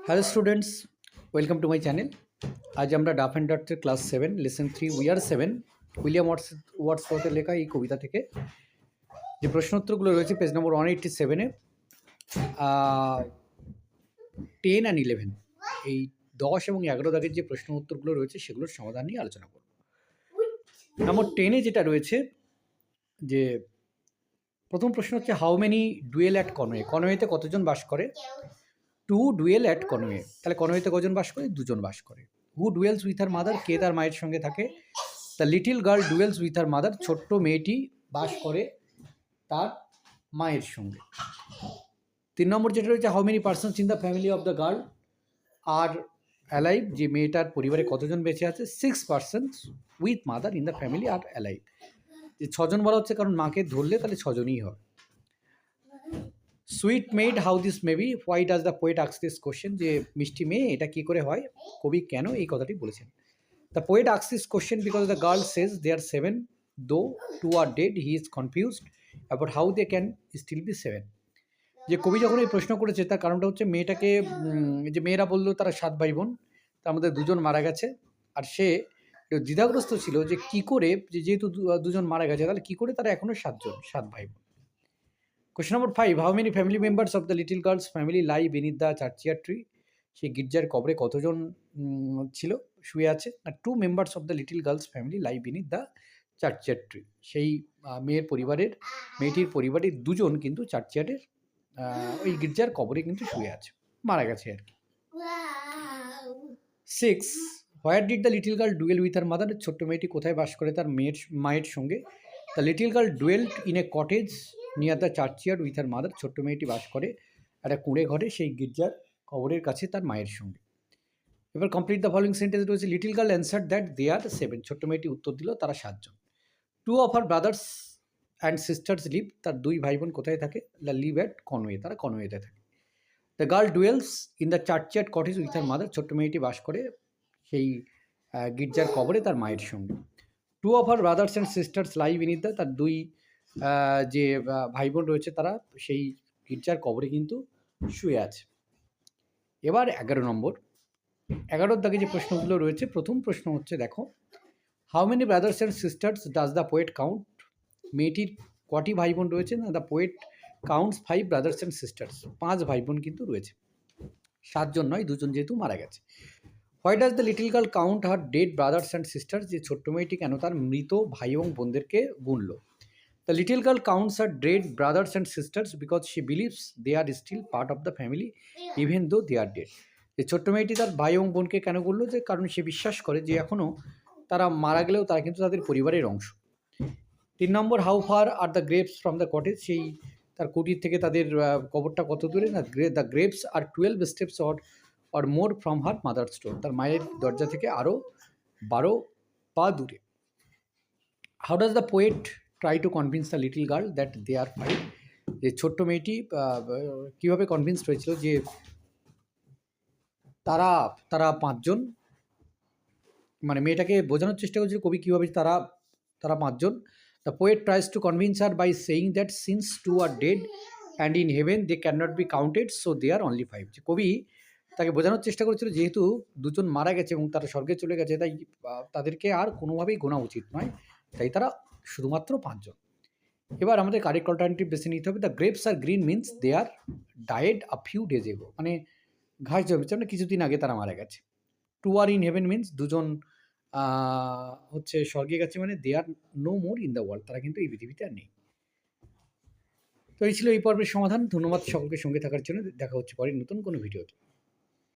Hello students, welcome to my channel. আজ আমরা ডাফ অ্যান্ড ডটসের class 7 lesson 3 we are 7 William ওয়ার্ডসওয়ার্থের লেখা এই কবিতা থেকে যে প্রশ্নোত্তরগুলো রয়েছে পেজ নম্বর 187-এ 10 অ্যান্ড 11 এই 10 এবং 11 দাগের যে প্রশ্ন উত্তরগুলো রয়েছে সেগুলোর সমাধান নিয়ে আলোচনা করব। নম্বর 10-এ যেটা রয়েছে যে প্রথম প্রশ্ন হচ্ছে how many dwell at Conway, কনওয়েতে কতজন বাস করে? টু ডুয়েল অ্যাট কনওয়ে, তাহলে কনওয়েতে কজন বাস করে? দুজন বাস করে। হু ডুয়েলস উইথ হার মাদার, কে তার মায়ের সঙ্গে থাকে? The little girl duels with her mother, ছোট্ট মেয়েটি বাস করে তার মায়ের সঙ্গে। 3 নম্বর যেটা রয়েছে how many persons in the family of the girl are alive, যে মেয়েটার পরিবারে কতজন বেঁচে আছে? 6 persons with mother in the family are alive, যে 6জন বলা হচ্ছে কারণ মাকে ধরলে তাহলে 6জনই হবে। Sweet made how this maybe, why does the poet ask this question, যে মিষ্টি মেয়ে এটা কী করে হয়, কবি কেন এই কথাটি বলেছেন। The poet ask this question because the girl says they are 7 though 2 are dead, he is confused about how they can still be 7। যে কবি যখন এই প্রশ্ন করেছে তার কারণটা হচ্ছে মেয়েটাকে, যে মেয়েরা বললো তারা 7 ভাই বোন, তার মধ্যে 2জন মারা গেছে, আর সে দ্বিধাগ্রস্ত ছিল যে কী করে, যেহেতু 2জন মারা গেছে তাহলে কী করে তারা এখনও 7 ভাই বোন। Question number 5, how many family members of the little girl's family lie beneath the churchyard tree? সেই গির্জার কবরে কতজন ছিল, শুয়ে আছে? না, 2 members of the little girl's family lie beneath the churchyard tree. সেই মেয়েটির পরিবারের 2জন কিন্তু চার্চইয়ার্ডের ওই গির্জার কবরে কিন্তু শুয়ে আছে, মারা গেছে আর কি। 6, where did the little girl dwell with her mother, ছোট্ট মেয়েটি কোথায় বাস করে তার মায়ের সঙ্গে? The little girl dwelled in a cottage near the churchyard with her mother, ছোট্ট মেয়েটি বাস করে একটা কুঁড়ে ঘরে সেই গির্জার কবরের কাছে তার মায়ের সঙ্গে। এবার কমপ্লিট দ্য ফলোইং সেন্টেন্স রয়েছে little girl answer that they are 7, ছোট্ট মেয়েটি উত্তর দিল তারা 7জন। 2 of her brothers and sisters live, তার 2 ভাই বোন কোথায় থাকে? লিভ অ্যাট কনওয়ে, তারা কনওয়েতে থাকে। The girl dwells in the churchyard cottage with her mother, ছোট্ট মেয়েটি বাস করে সেই গির্জার কবরে তার মায়ের সঙ্গে। 2 of her brothers and sisters lie beneath the, তার 2 যে ভাই বোন রয়েছে তারা সেই গির্জার কবরে কিন্তু শুয়ে আছে। এবার 11 নম্বর, 11 দাগে যে প্রশ্নগুলো রয়েছে, প্রথম প্রশ্ন হচ্ছে দেখো, how many brothers and sisters does the poet count, মেয়েটির কটি ভাই বোন রয়েছে? না, the poet counts 5 brothers and sisters, 5 ভাই বোন কিন্তু রয়েছে, 7জন নয়, 2জন যেহেতু মারা গেছে। Why does the little girl count her dead brothers and sisters, যে ছোট্ট মেয়েটি কেন তার মৃত ভাই এবং বোনদেরকে গুনল? The little girl counts her dead brothers and sisters because she believes they are still part of the family even though they R dead, যে ছোট্ট মেয়েটি তার ভাই এবং বোনকে কেন গুনল? যে কারণ সে বিশ্বাস করে যে এখনও তারা মারা গেলেও তারা কিন্তু তাদের পরিবারের অংশ। 3 নম্বর, how far are the graves from the cottage, সেই তার কুটির থেকে তাদের কবরটা কত দূরে? না, the graves are 12 steps or more from her mother store, তার মায়ের দরজা থেকে আরও 12 পা দূরে। How does the poet try to convince the little girl that they are 5, যে ছোট্ট মেয়েটি কীভাবে কনভিন্সড হয়েছিল যে তারা 5জন, মানে মেয়েটাকে বোঝানোর চেষ্টা করছিল কবি কীভাবে তারা 5জন। The poet tries to convince her by saying that since 2 are dead and in heaven they can not be counted so they are only 5, যে কবি তাকে বোঝানোর চেষ্টা করেছিল যেহেতু 2জন মারা গেছে এবং তারা স্বর্গে চলে গেছে, তাই তাদেরকে আর কোনোভাবেই গোনা উচিত নয়, তাই তারা শুধুমাত্র 5জন। এবার আমাদের কারেক্ট অল্টারনেটিভ বেছে নিতে হবে। The grapes are green means they are died a few days ago, মানে ঘাস জমেছে মানে কিছুদিন আগে তারা মারা গেছে। 2 আর ইন হেভেন মিনস 2জন হচ্ছে স্বর্গে গেছে, মানে they are no more in the world, তারা কিন্তু এই পৃথিবীতে আর নেই। তো এই ছিল এই পর্বের সমাধান। ধন্যবাদ সকলকে সঙ্গে থাকার জন্য। দেখা হচ্ছে পরে নতুন কোনো ভিডিওতে।